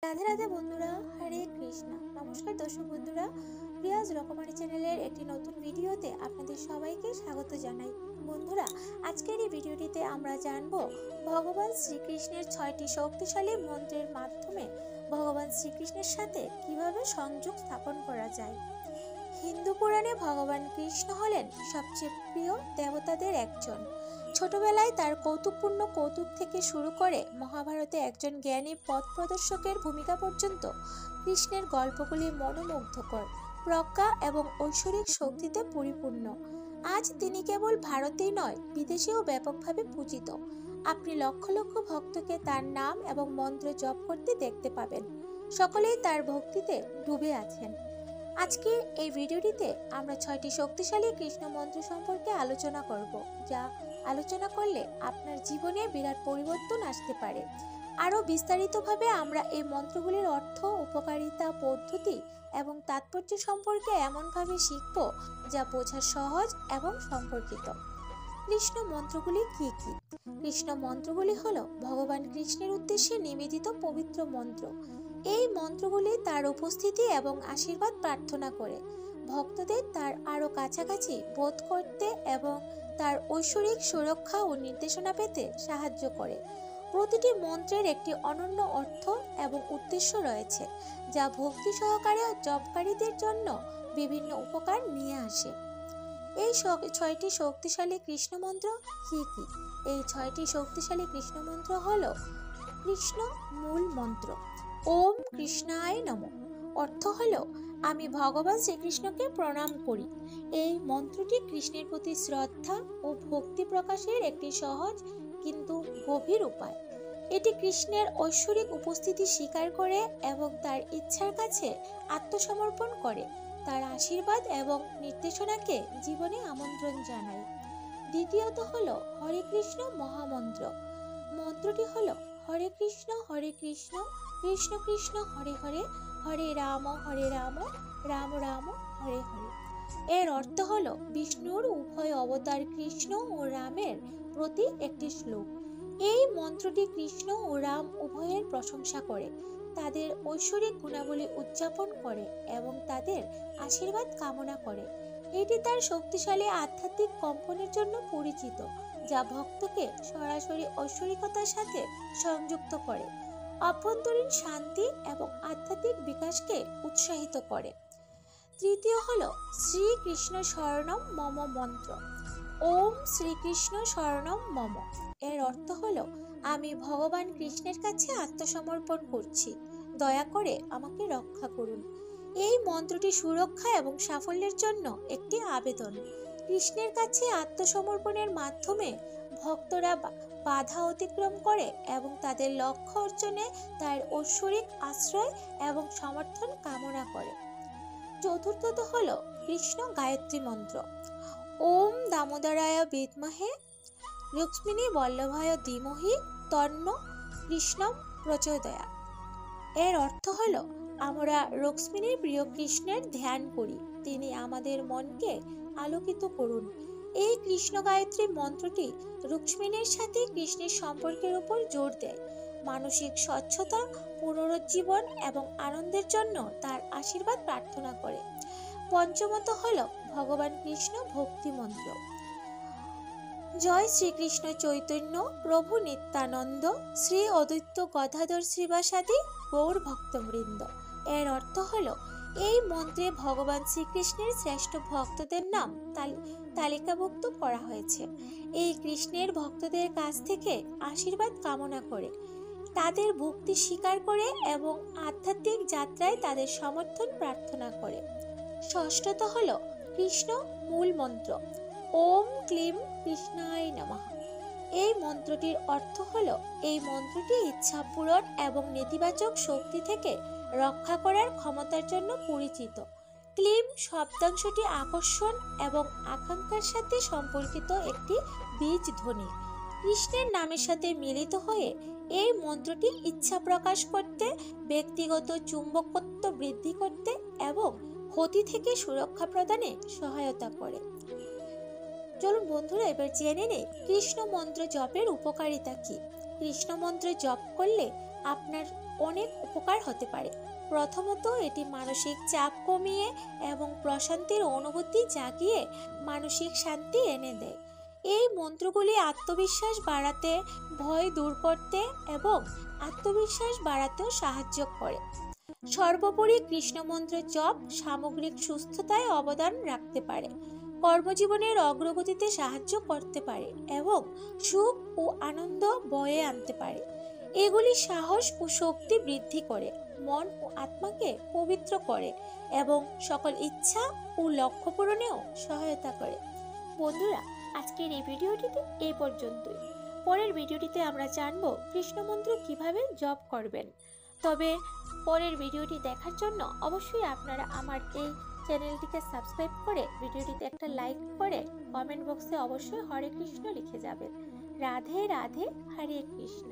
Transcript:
রাধে রাধে বন্ধুরা, হরে কৃষ্ণা। নমস্কার দর্শক বন্ধুরা, রিয়াজ রকমারি চ্যানেলের একটি নতুন ভিডিওতে আপনাদের সবাইকে স্বাগত জানাই। বন্ধুরা, আজকের এই ভিডিওটিতে আমরা জানব ভগবান শ্রীকৃষ্ণের 6টি শক্তিশালী মন্ত্রের মাধ্যমে ভগবান শ্রীকৃষ্ণের সাথে কিভাবে সংযোগ স্থাপন করা যায়। হিন্দু পুরাণে ভগবান কৃষ্ণ হলেন সবচেয়ে প্রিয় দেবতাদের একজন। ছোটবেলায় তার কৌতুকপূর্ণ কৌতুক থেকে শুরু করে মহাভারতে একজন জ্ঞানী পথ প্রদর্শকের ভূমিকা পর্যন্ত কৃষ্ণের গল্পগুলি মনোমুগ্ধকর, প্রজ্ঞা এবং ঐশ্বরিক শক্তিতে পরিপূর্ণ। আজ তিনি কেবল ভারতেই নয়, বিদেশেও ব্যাপকভাবে পূজিত। আপনি লক্ষ লক্ষ ভক্তকে তার নাম এবং মন্ত্র জপ করতে দেখতে পাবেন। সকলেই তার ভক্তিতে ডুবে আছেন। আজকে এই ভিডিওটিতে আমরা 6টি শক্তিশালী কৃষ্ণ মন্ত্র সম্পর্কে আলোচনা করব, যা আলোচনা করলে আপনার জীবনে বিরাট পরিবর্তন আসতে পারে। আরও বিস্তারিতভাবে আমরা এই মন্ত্রগুলির অর্থ, উপকারিতা, পদ্ধতি এবং তাৎপর্য সম্পর্কে এমনভাবে শিখব যা বোঝা সহজ এবং সম্পর্কিত। কৃষ্ণ মন্ত্রগুলি কি কি? কৃষ্ণ মন্ত্রগুলি হলো ভগবান কৃষ্ণের উদ্দেশ্যে নিবেদিত পবিত্র মন্ত্র। এই মন্ত্রগুলি তার উপস্থিতি এবং আশীর্বাদ প্রার্থনা করে ভক্তদের তার আরও কাছাকাছি বোধ করতে এবং তার ঐশ্বরিক সুরক্ষা ও নির্দেশনা পেতে সাহায্য করে। প্রতিটি মন্ত্রের একটি অনন্য অর্থ এবং উদ্দেশ্য রয়েছে, যা ভক্তি সহকারে জপকারীদের জন্য বিভিন্ন উপকার নিয়ে আসে। এই 6টি শক্তিশালী কৃষ্ণ মন্ত্র কি কি? এই 6টি শক্তিশালী কৃষ্ণ মন্ত্র হলো কৃষ্ণ মূল মন্ত্র। ওম কৃষ্ণায় নমঃ অর্থ হলো আমি ভগবান শ্রীকৃষ্ণকে প্রণাম করি। এই মন্ত্রটি কৃষ্ণের প্রতি শ্রদ্ধা ও ভক্তি প্রকাশের একটি সহজ কিন্তু গভীর উপায়। এটি কৃষ্ণের ঐশ্বরিক উপস্থিতি স্বীকার করে এবং তার ইচ্ছার কাছে আত্মসমর্পণ করে তার আশীর্বাদ এবং নির্দেশনাকে জীবনে আমন্ত্রণ জানায়। দ্বিতীয়ত হলো হরে কৃষ্ণ মহামন্ত্র। মন্ত্রটি হলো হরে কৃষ্ণ কৃষ্ণ কৃষ্ণ হরে হরে, হরে রাম রাম রাম হরে হরে। এর অর্থ হলো বিষ্ণুর উভয় অবতার কৃষ্ণ ও রামের প্রতি একটি শ্লোক। এই মন্ত্রটি কৃষ্ণ ও রাম উভয়ের প্রশংসা করে, তাদের ঐশ্বরিক গুণাবলী উদযাপন করে এবং তাদের আশীর্বাদ কামনা করে। এটি তার শক্তিশালী আধ্যাত্মিক কম্পনের জন্য পরিচিত, যা ভক্তকে সরাসরি ঐশ্বরিকতার সাথে সংযুক্ত করে, অভ্যন্তরীণ শান্তি এবং আধ্যাত্মিক বিকাশকে উৎসাহিত করে। তৃতীয় হলো শ্রীকৃষ্ণ শরণম মম মন্ত্র। ওম শ্রীকৃষ্ণ শরণম মম এর অর্থ হলো আমি ভগবান কৃষ্ণের কাছে আত্মসমর্পণ করছি, দয়া করে আমাকে রক্ষা করুন। এই মন্ত্রটি সুরক্ষা এবং সাফল্যের জন্য একটি আবেদন। কৃষ্ণের কাছে আত্মসমর্পণের মাধ্যমে ভক্তরা বাধা অতিক্রম করে এবং তাদের লক্ষ্য অর্জনে তার ঐশ্বরিক আশ্রয় এবং সমর্থন কামনা করে। চতুর্থত হলো কৃষ্ণ গায়ত্রী মন্ত্র। ওম দামোদরায় বিদ্মহে লক্ষ্মী বল্লভায় ধীমহি তন্ন কৃষ্ণম প্রচোদয়া। এর অর্থ হলো আমরা রুক্মিণীর প্রিয় কৃষ্ণের ধ্যান করি, তিনি আমাদের মনকে আলোকিত করুন। এই কৃষ্ণ গায়ত্রী মন্ত্রটি রুক্মিণীর সাথে কৃষ্ণের সম্পর্কের উপর জোর দেয়, মানসিক স্বচ্ছতা, পুনরুজ্জীবন এবং আনন্দের জন্য তার আশীর্বাদ প্রার্থনা করে। পঞ্চমত হল ভগবান কৃষ্ণ ভক্তি মন্ত্র। জয় শ্রীকৃষ্ণ চৈতন্য প্রভু নিত্যানন্দ শ্রী অদ্বৈত গদাধর শ্রীবাসাদি গৌর ভক্তবৃন্দ। এর অর্থ হলো এই মন্ত্রে ভগবান শ্রীকৃষ্ণের শ্রেষ্ঠ ভক্তদের নাম তালিকাভুক্ত করা হয়েছে। এই কৃষ্ণের ভক্তদের কাছ থেকে আশীর্বাদ কামনা করে, তাদের ভক্তি স্বীকার করে এবং আধ্যাত্মিক যাত্রায় তাদের সমর্থন প্রার্থনা করে। ষষ্ঠত হলো কৃষ্ণ মূল মন্ত্র। ওম ক্লিম কৃষ্ণায় নমঃ। এই মন্ত্রটির অর্থ হলো এই মন্ত্রটি ইচ্ছা পূরণ এবং নেতিবাচক শক্তি থেকে রক্ষা করার ক্ষমতার জন্য পরিচিত। ক্লিম শব্দাংশটি আকর্ষণ এবং আকাঙ্ক্ষার সাথে সম্পর্কিত একটি বীজ ধ্বনি। কৃষ্ণের নামের সাথে মিলিত হয়ে এই মন্ত্রটি ইচ্ছা প্রকাশ করতে, ব্যক্তিগত চুম্বকত্ব বৃদ্ধি করতে এবং ক্ষতি থেকে সুরক্ষা প্রদানে সহায়তা করে। চলুন বন্ধুরা, এবার জেনে নেই কৃষ্ণ মন্ত্র জপের উপকারিতা কি। কৃষ্ণ মন্ত্র জপ করলে আপনার অনেক উপকার হতে পারে। প্রথমত, এটি মানসিক চাপ কমিয়ে এবং প্রশান্তির অনুভূতি জাগিয়ে মানসিক শান্তি এনে দেয়। এই মন্ত্রগুলি আত্মবিশ্বাস বাড়াতে, ভয় দূর করতে এবং আত্মবিশ্বাস বাড়াতেও সাহায্য করে। সর্বোপরি কৃষ্ণ মন্ত্রের জপ সামগ্রিক সুস্থতায় অবদান রাখতে পারে, কর্মজীবনের অগ্রগতিতে সাহায্য করতে পারে এবং সুখ ও আনন্দ বয়ে আনতে পারে। এগুলি সাহস ও শক্তি বৃদ্ধি করে, মন ও আত্মাকে পবিত্র করে এবং সকল ইচ্ছা ও লক্ষ্য পূরণেও সহায়তা করে। বন্ধুরা, আজকের এই ভিডিওটিতে এই পর্যন্তই। পরের ভিডিওটিতে আমরা জানব কৃষ্ণ মন্ত্র কিভাবে জপ করবেন। তবে পরের ভিডিওটি দেখার জন্য অবশ্যই আপনারা আমার এই চ্যানেলটিকে সাবস্ক্রাইব করে ভিডিওটিতে একটা লাইক করে কমেন্ট বক্সে অবশ্যই হরে কৃষ্ণ লিখে যাবেন। রাধে রাধে, হরে কৃষ্ণ।